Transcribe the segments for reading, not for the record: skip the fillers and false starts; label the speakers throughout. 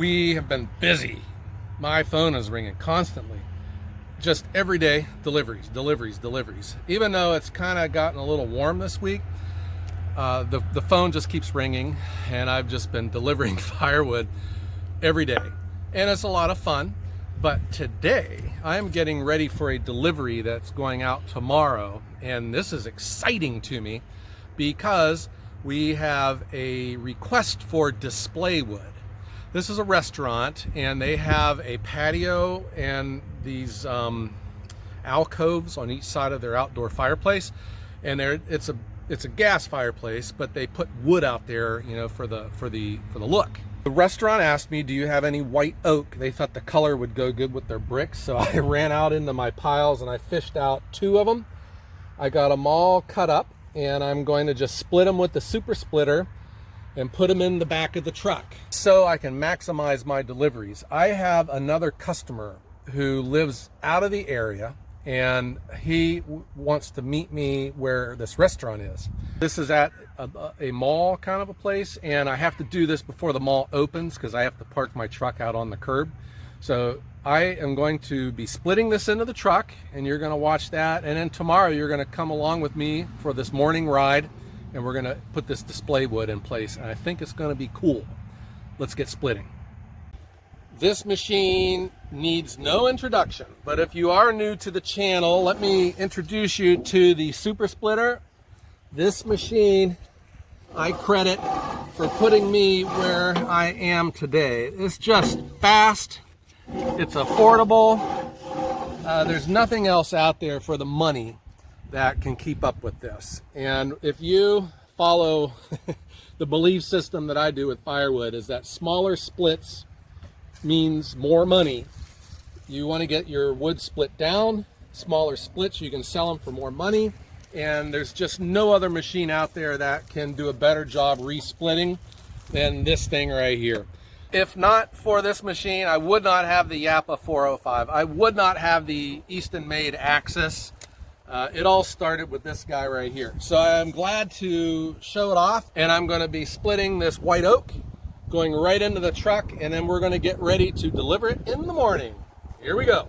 Speaker 1: We have been busy. My phone is ringing constantly. Just every day, deliveries. Even though it's kind of gotten a little warm this week, the phone just keeps ringing, and I've just been delivering firewood every day. And it's a lot of fun. But today, I'm getting ready for a delivery that's going out tomorrow. And this is exciting to me because we have a request for display wood. This is a restaurant, and they have a patio and these alcoves on each side of their outdoor fireplace. And it's a gas fireplace, but they put wood out there, you know, for the look. The restaurant asked me, do you have any white oak? They thought the color would go good with their bricks, so I ran out into my piles and I fished out 2 of them. I got them all cut up, and I'm going to just split them with the super splitter and put them in the back of the truck so I can maximize my deliveries. I have another customer who lives out of the area, and he wants to meet me where this restaurant is. This is at a mall kind of a place, and I have to do this before the mall opens because I have to park my truck out on the curb. So I am going to be splitting this into the truck, and you're going to watch that. And then tomorrow you're going to come along with me for this morning ride, and we're going to put this display wood in place. And I think it's going to be cool. Let's get splitting. This machine needs no introduction, but if you are new to the channel, let me introduce you to the super splitter. This machine I credit for putting me where I am today. It's just fast, it's affordable. There's nothing else out there for the money that can keep up with this. And if you follow the belief system that I do with firewood, is that smaller splits means more money. You want to get your wood split down, smaller splits, you can sell them for more money. And there's just no other machine out there that can do a better job resplitting than this thing right here. If not for this machine, I would not have the Japa 405. I would not have the Eastonmade axis. It all started with this guy right here. So I'm glad to show it off, and I'm going to be splitting this white oak, going right into the truck, and then we're going to get ready to deliver it in the morning. Here we go.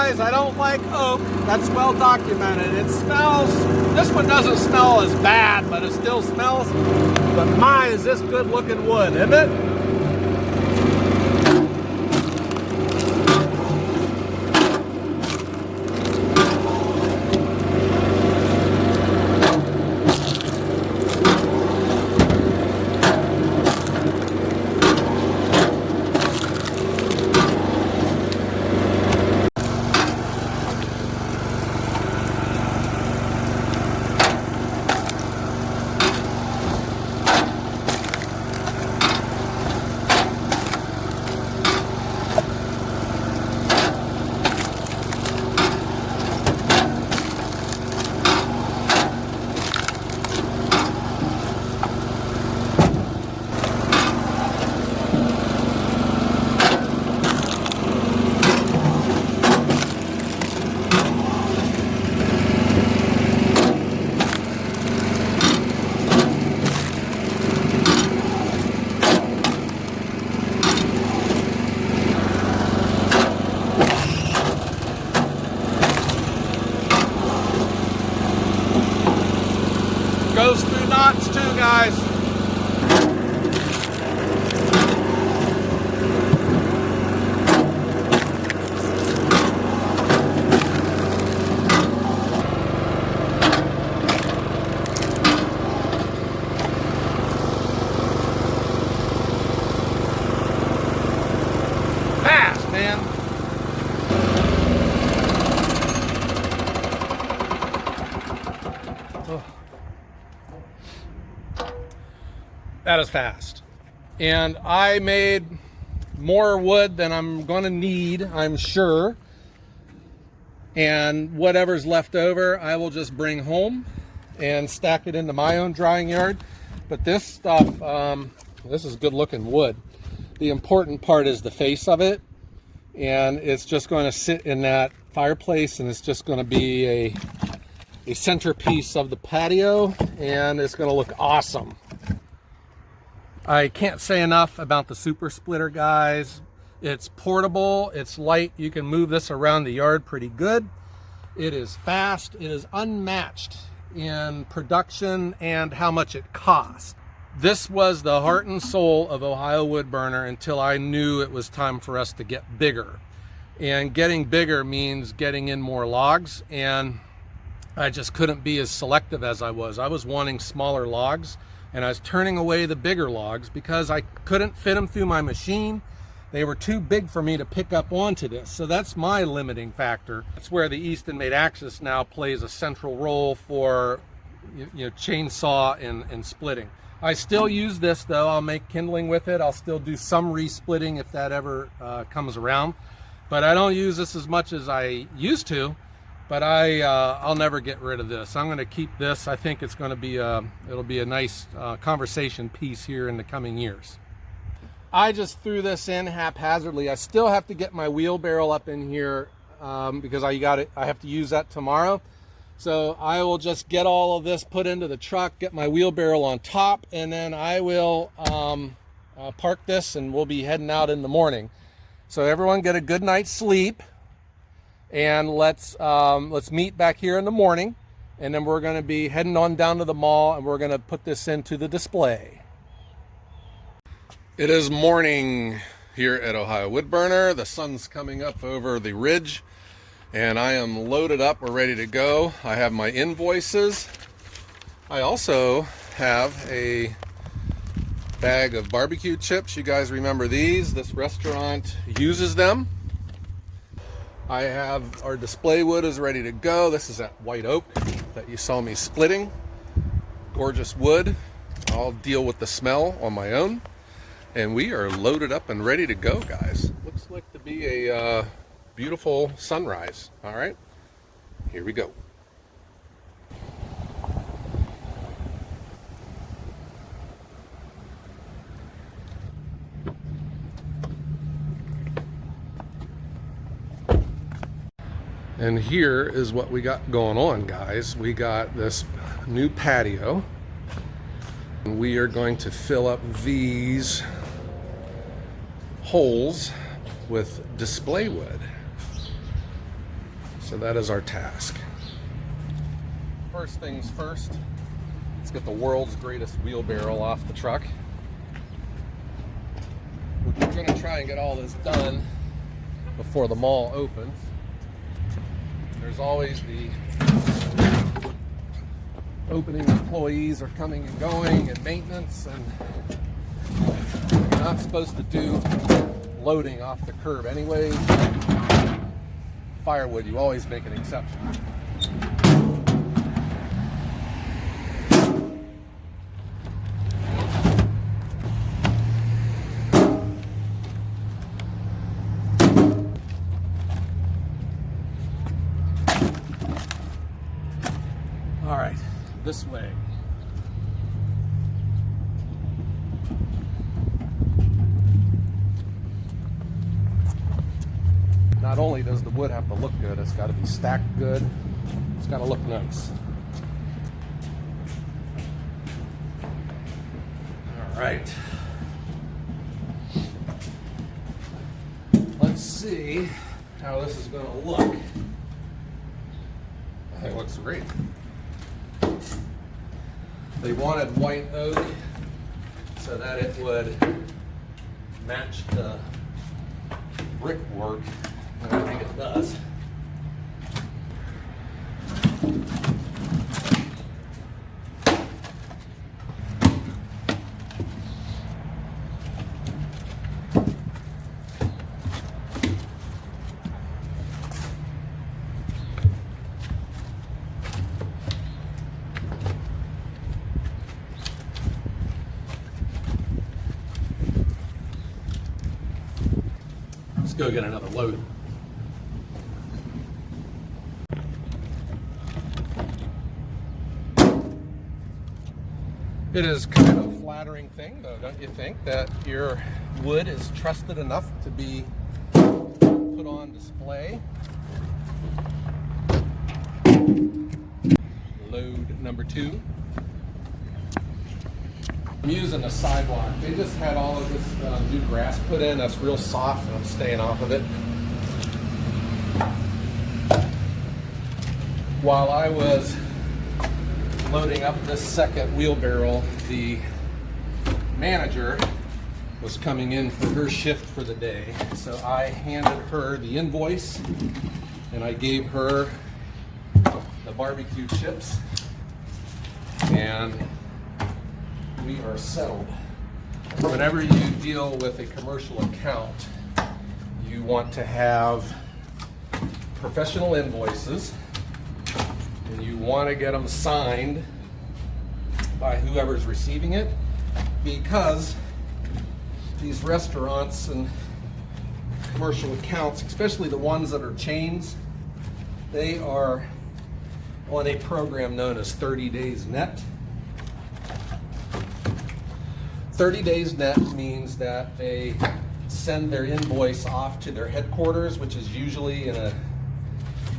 Speaker 1: guys, I don't like oak. That's well documented. It smells, this one doesn't smell as bad, but it still smells. But my, is this good looking wood, isn't it? Goes through knots too, guys. Fast, man. Oh. That is fast. And I made more wood than I'm going to need, I'm sure. And whatever's left over, I will just bring home and stack it into my own drying yard. But this stuff, this is good looking wood. The important part is the face of it. And it's just going to sit in that fireplace, and it's just going to be a centerpiece of the patio, and it's going to look awesome. I can't say enough about the super splitter, guys. It's portable, it's light, you can move this around the yard pretty good. It is fast, it is unmatched in production and how much it costs. This was the heart and soul of Ohio Wood Burner until I knew it was time for us to get bigger. And getting bigger means getting in more logs, and I just couldn't be as selective as I was. I was wanting smaller logs, and I was turning away the bigger logs because I couldn't fit them through my machine. They were too big for me to pick up onto this. So that's my limiting factor. That's where the Eastonmade axis now plays a central role for chainsaw and splitting. I still use this though. I'll make kindling with it. I'll still do some re-splitting if that ever comes around. But I don't use this as much as I used to. But I'll never get rid of this. I'm going to keep this. I think it's going to be it'll be a nice conversation piece here in the coming years. I just threw this in haphazardly. I still have to get my wheelbarrow up in here because I have to use that tomorrow. So I will just get all of this put into the truck, get my wheelbarrow on top, and then I will park this, and we'll be heading out in the morning. So everyone get a good night's sleep. And let's meet back here in the morning, and then we're going to be heading on down to the mall, and we're going to put this into the display. It is morning here at Ohio Wood Burner. The sun's coming up over the ridge, and I am loaded up. We're ready to go. I have my invoices. I also have a bag of barbecue chips. You guys remember these? This restaurant uses them. I have our display wood is ready to go. This is that white oak that you saw me splitting. Gorgeous wood. I'll deal with the smell on my own. And we are loaded up and ready to go, guys. Looks like to be a beautiful sunrise. All right, here we go. And here is what we got going on, guys. We got this new patio. We are going to fill up these holes with display wood. So that is our task. First things first, let's get the world's greatest wheelbarrow off the truck. We're going to try and get all this done before the mall opens. There's always the opening employees are coming and going, and maintenance, and you're not supposed to do loading off the curb anyways. Firewood, you always make an exception. All right, this way. Not only does the wood have to look good, it's got to be stacked good. It's got to look nice. All right. Let's see how this is going to look. I think it looks great. They wanted white oak so that it would match the brickwork, and I think it does. Let's go get another load. It is kind of a flattering thing, though, don't you think, that your wood is trusted enough to be put on display? Load number 2. I'm using a sidewalk. They just had all of this new grass put in. That's real soft, and I'm staying off of it. While I was loading up this second wheelbarrow, the manager was coming in for her shift for the day. So I handed her the invoice, and I gave her the barbecue chips, and we are settled. Whenever you deal with a commercial account, you want to have professional invoices, and you want to get them signed by whoever's receiving it, because these restaurants and commercial accounts, especially the ones that are chains, they are on a program known as 30 days net. 30 days net means that they send their invoice off to their headquarters, which is usually in a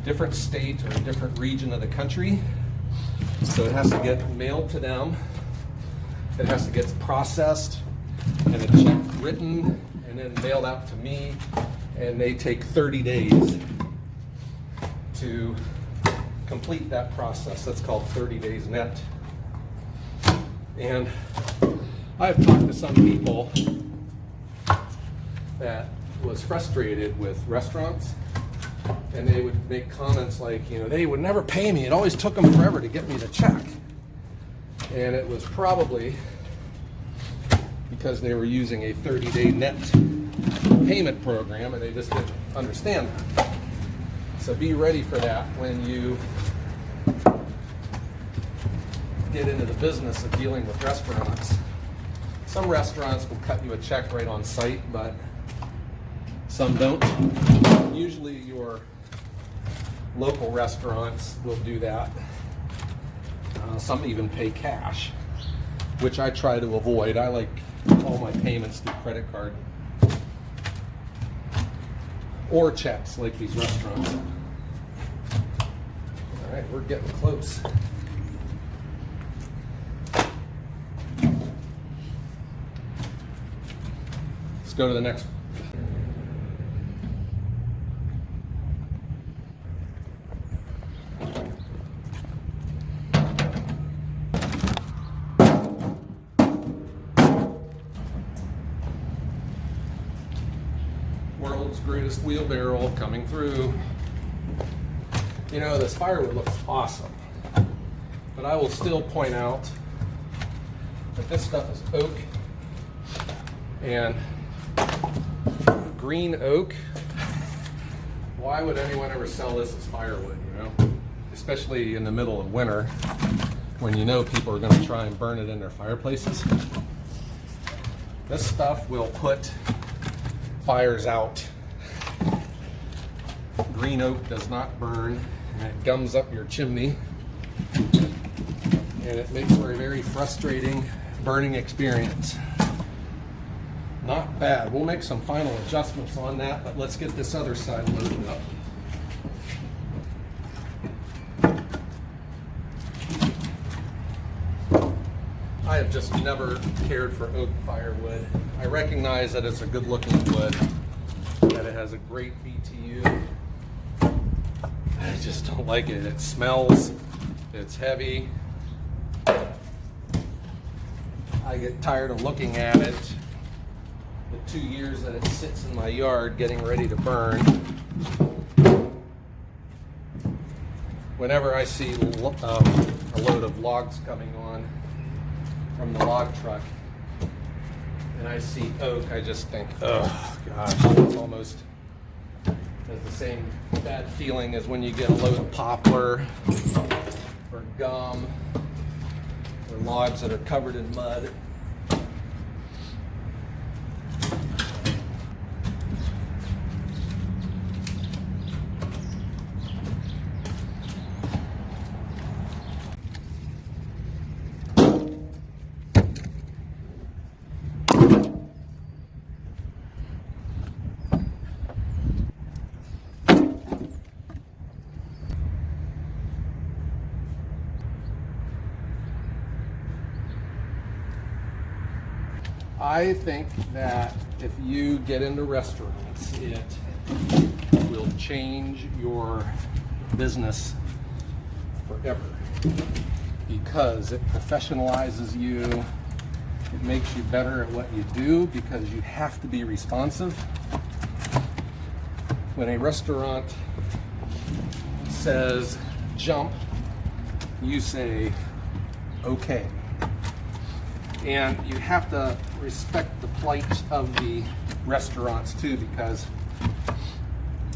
Speaker 1: different state or a different region of the country. So it has to get mailed to them, it has to get processed, and a check written, and then mailed out to me, and they take 30 days to complete that process. That's called 30 days net. And I've talked to some people that was frustrated with restaurants, and they would make comments like, you know, they would never pay me. It always took them forever to get me the check. And it was probably because they were using a 30-day net payment program, and they just didn't understand that. So be ready for that when you get into the business of dealing with restaurants. Some restaurants will cut you a check right on site, but some don't. Usually your local restaurants will do that. Some even pay cash, which I try to avoid. I like all my payments through credit card or checks like these restaurants. All right, we're getting close. Let's go to the next one. world's greatest wheelbarrow coming through. You know, this firewood looks awesome, but I will still point out that this stuff is oak, and green oak. Why would anyone ever sell this as firewood, you know? Especially in the middle of winter when you know people are going to try and burn it in their fireplaces. This stuff will put fires out. Green oak does not burn, and it gums up your chimney, and it makes for a very frustrating burning experience. Not bad. We'll make some final adjustments on that, but let's get this other side loaded up. I have just never cared for oak firewood. I recognize that it's a good looking wood, that it has a great BTU. I just don't like it. It smells, it's heavy. I get tired of looking at it. The 2 years that it sits in my yard getting ready to burn. Whenever I see a load of logs coming on from the log truck and I see oak, I just think, oh gosh, it's almost has the same bad feeling as when you get a load of poplar or gum or logs that are covered in mud. I think that if you get into restaurants, it will change your business forever, because it professionalizes you. It makes you better at what you do because you have to be responsive. When a restaurant says jump, you say okay. And you have to respect the plight of the restaurants too, because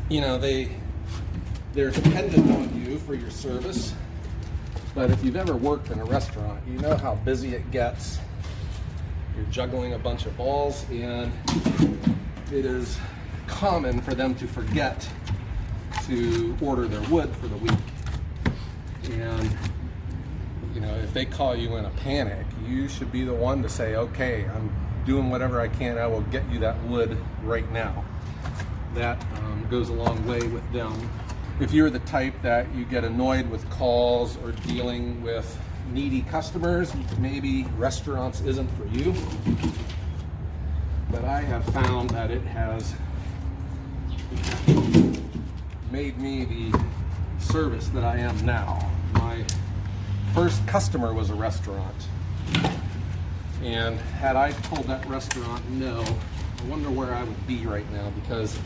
Speaker 1: you know they're dependent on you for your service. But if you've ever worked in a restaurant, you know how busy it gets. You're juggling a bunch of balls, and it is common for them to forget to order their wood for the week. And you know, if they call you in a panic, you should be the one to say, okay, I'm doing whatever I can, I will get you that wood right now. That goes a long way with them. If you're the type that you get annoyed with calls or dealing with needy customers, maybe restaurants isn't for you. But I have found that it has made me the service that I am now. My first customer was a restaurant, and had I told that restaurant no, I wonder where I would be right now, because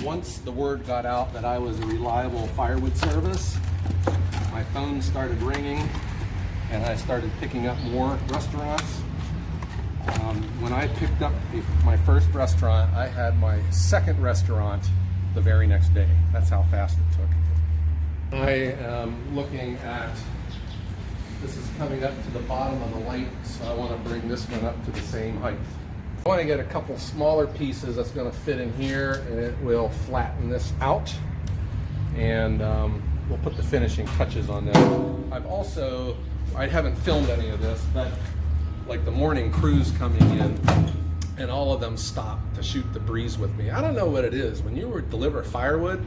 Speaker 1: once the word got out that I was a reliable firewood service, my phone started ringing and I started picking up more restaurants. When I picked up my first restaurant, I had my second restaurant the very next day. That's how fast it took. I am looking at, this is coming up to the bottom of the light, so I want to bring this one up to the same height. I want to get a couple smaller pieces that's going to fit in here, and it will flatten this out, and we'll put the finishing touches on that. I haven't filmed any of this, but like the morning crews coming in, and all of them stop to shoot the breeze with me. I don't know what it is. When you deliver firewood,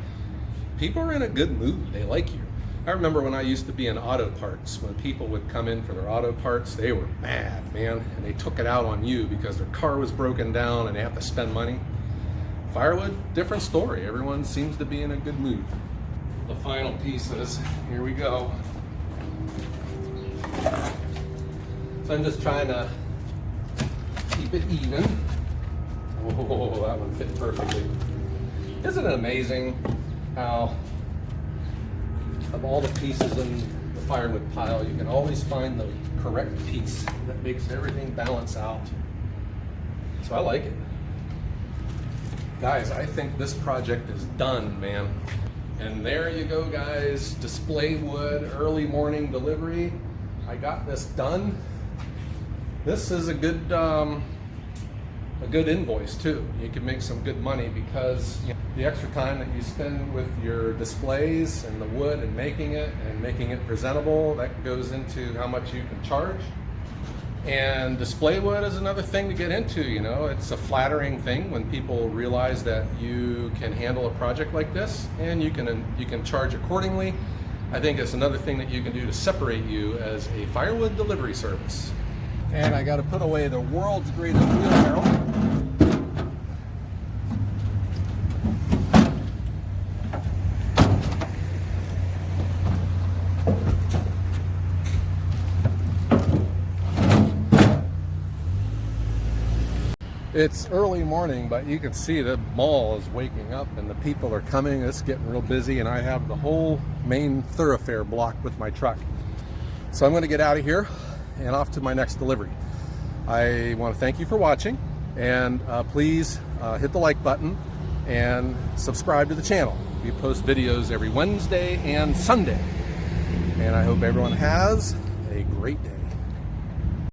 Speaker 1: people are in a good mood. They like you. I remember when I used to be in auto parts, when people would come in for their auto parts, they were mad, man, and they took it out on you because their car was broken down and they have to spend money. Firewood, different story. Everyone seems to be in a good mood. The final pieces, here we go. So I'm just trying to keep it even. Oh, that one fit perfectly. Isn't it amazing how of all the pieces in the firewood pile, you can always find the correct piece that makes everything balance out. So I like it. Guys, I think this project is done, man. And there you go, guys. Display wood, early morning delivery. I got this done. This is a good invoice too. You can make some good money because the extra time that you spend with your displays and the wood and making it presentable, that goes into how much you can charge. And display wood is another thing to get into. It's a flattering thing when people realize that you can handle a project like this and you can charge accordingly. I think it's another thing that you can do to separate you as a firewood delivery service. And I got to put away the world's greatest wheelbarrow. It's early morning, but you can see the mall is waking up and the people are coming. It's getting real busy, and I have the whole main thoroughfare blocked with my truck. So I'm going to get out of here and off to my next delivery. I want to thank you for watching, and please hit the like button and subscribe to the channel. We post videos every Wednesday and Sunday, and I hope everyone has a great day.